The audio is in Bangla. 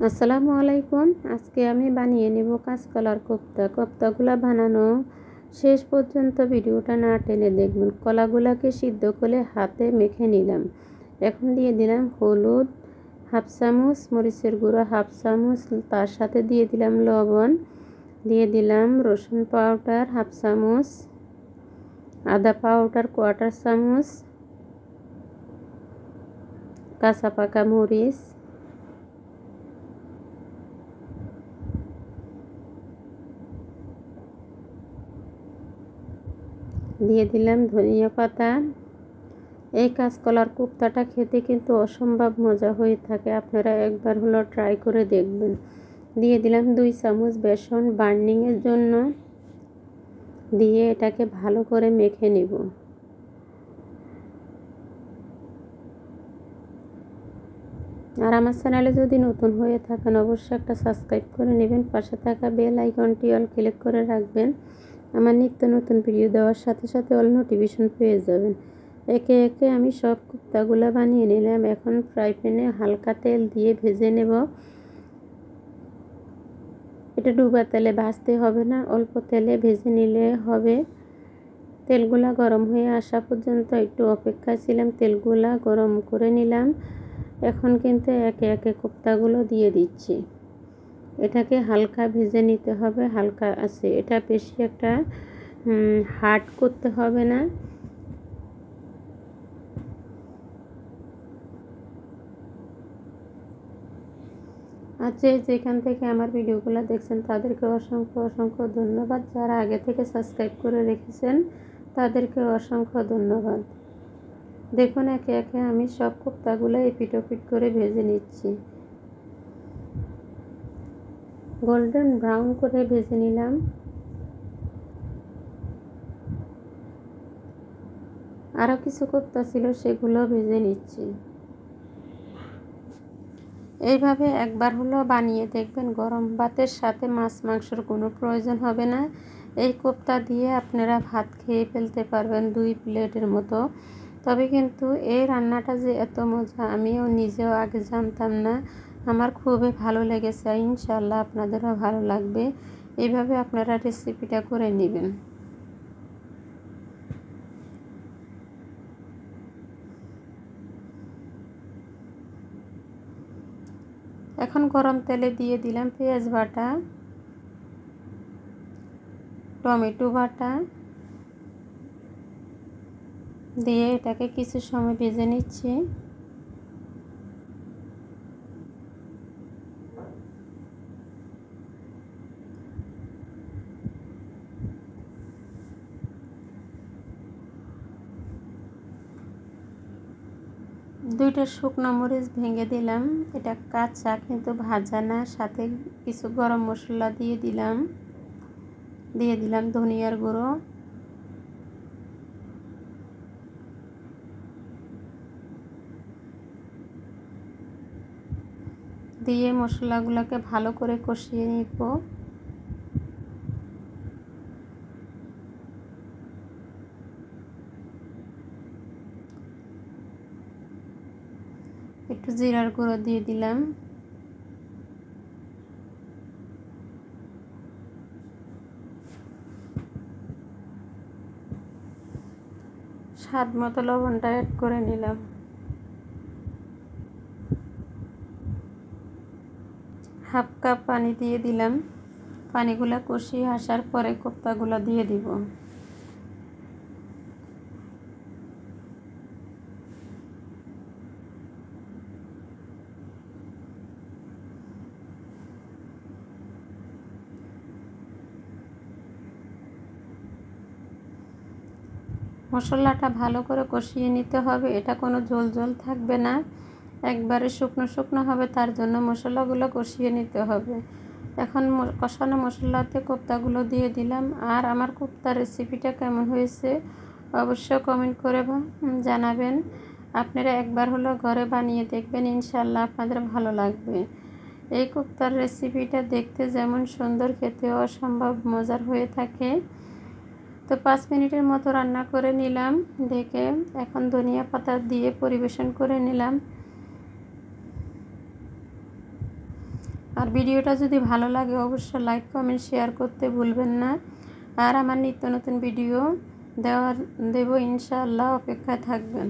আসসালামু আলাইকুম। আজকে আমি বানিয়ে নেব কাঁচকলার কোপ্তা। কোপ্তাগুলা বানানো শেষ পর্যন্ত ভিডিওটা না টেনে দেখবেন। কলাগুলাকে সিদ্ধ করে হাতে মেখে নিলাম। এখন দিয়ে দিলাম হলুদ হাফ চামচ, মরিচের গুঁড়ো হাফ চামচ, তার সাথে দিয়ে দিলাম লবণ, দিয়ে দিলাম রসুন পাউডার হাফ চামচ, আদা পাউডার কোয়ার্টার চামচ, কাঁচা পাকা মরিচ, দিয়ে দিলাম ধনিয়া পাতা। এই কাঁচকলার কোপ্তাটা খেতে কিন্তু অসম্ভব মজা হয়ে থাকে, আপনারা একবার হলো ট্রাই করে দেখবেন। দিয়ে দিলাম 2 চামচ বেসন বার্নিংয়ের জন্য, দিয়ে এটাকে ভালো করে মেখে নেব। আর আমার চ্যানেলে যদি নতুন হয়ে থাকেন অবশ্যই একটা সাবস্ক্রাইব করে নেবেন, পাশে থাকা বেল আইকনটি অল ক্লিক করে রাখবেন। আমার নিত্য নতুন ভিডিও দেওয়ার সাথে সাথে অল নোটিফিকেশন পেয়ে যাবেন। একে একে আমি সব কোপ্তাগুলো বানিয়ে নিলাম। এখন ফ্রাই প্যানে হালকা তেল দিয়ে ভেজে নেব। এটা ডুবা তেলে ভাজতে হবে না, অল্প তেলে ভেজে নিলে হবে। তেলগুলা গরম হয়ে আসা পর্যন্ত একটু অপেক্ষায় ছিলাম, তেলগুলা গরম করে নিলাম। এখন কিন্তু একে একে কোপ্তাগুলো দিয়ে দিচ্ছি। এটাকে হালকা ভেজে নিতে হবে, হালকা আছে, এটা বেশি একটা হার্ড করতে হবে না। আর যেখান থেকে আমার ভিডিওগুলো দেখছেন তাদেরকে অসংখ্য অসংখ্য ধন্যবাদ। যারা আগে থেকে সাবস্ক্রাইব করে রেখেছেন তাদেরকে অসংখ্য ধন্যবাদ। দেখুন একে একে আমি সব কোপ্তাগুলো এপিট ওপিট করে ভেজে নিচ্ছি। গোল্ডেন ব্রাউন করে ভেজে নিলাম। আরও কিছু কোপ্তা ছিল সেগুলো ভেজে নিচ্ছি। এইভাবে একবার হলো বানিয়ে দেখবেন, গরম ভাতের সাথে মাছ মাংসের কোনো প্রয়োজন হবে না। এই কোপ্তা দিয়ে আপনারা ভাত খেয়ে ফেলতে পারবেন 2 প্লেটের মতো। তবে কিন্তু এই রান্নাটা যে এত মজা আমিও নিজেও আগে জানতাম না। আমার খুবই ভালো লেগেছে, ইনশাআল্লাহ আপনাদেরও ভালো লাগবে। এইভাবে আপনারা রেসিপিটা করে নেবেন। এখন গরম তেলে দিয়ে দিলাম পেঁয়াজ বাটা, টমেটো বাটা, দিয়ে এটাকে কিছু সময় ভেজে নিচ্ছি। দুইটা শুকনো মরিচ ভেঙে দিলাম, এটা কাঁচা কিন্তু ভাজা না। সাথে কিছু গরম মশলা দিয়ে দিলাম, দিয়ে দিলাম ধনিয়ার গুঁড়ো, দিয়ে মশলাগুলোকে ভালো করে কষিয়ে নিব। একটু জিরার গুঁড়ো দিয়ে দিলাম, স্বাদ মতো লবণটা অ্যাড করে নিলাম। হাফ কাপ পানি দিয়ে দিলাম। পানিগুলো কষিয়ে আসার পরে কোপ্তাগুলো দিয়ে দিব। মশলাটা ভালো করে কষিয়ে নিতে হবে, এটা কোনো ঝোল ঝোল থাকবে না, একবারে শুকনো শুকনো হবে, তার জন্য মশলাগুলো কষিয়ে নিতে হবে। এখন কষানো মশলাতে কোপ্তাগুলো দিয়ে দিলাম। আর আমার কোপ্তা রেসিপিটা কেমন হয়েছে অবশ্যই কমেন্ট করে জানাবেন। আপনারা একবার হলো ঘরে বানিয়ে দেখবেন, ইনশাআল্লাহ আপনাদের ভালো লাগবে। এই কোপ্তার রেসিপিটা দেখতে যেমন সুন্দর, খেতে অসম্ভব মজার হয়ে থাকে। তো 5 মিনিটের মতো রান্না করে নিলাম ঢেকে। এখন ধনিয়া পাতা দিয়ে পরিবেশন করে নিলাম। আর ভিডিওটা যদি ভালো লাগে অবশ্যই লাইক কমেন্ট শেয়ার করতে ভুলবেন না। আর আমার নিত্য নতুন ভিডিও দেব ইনশাআল্লাহ, অপেক্ষায় থাকবেন।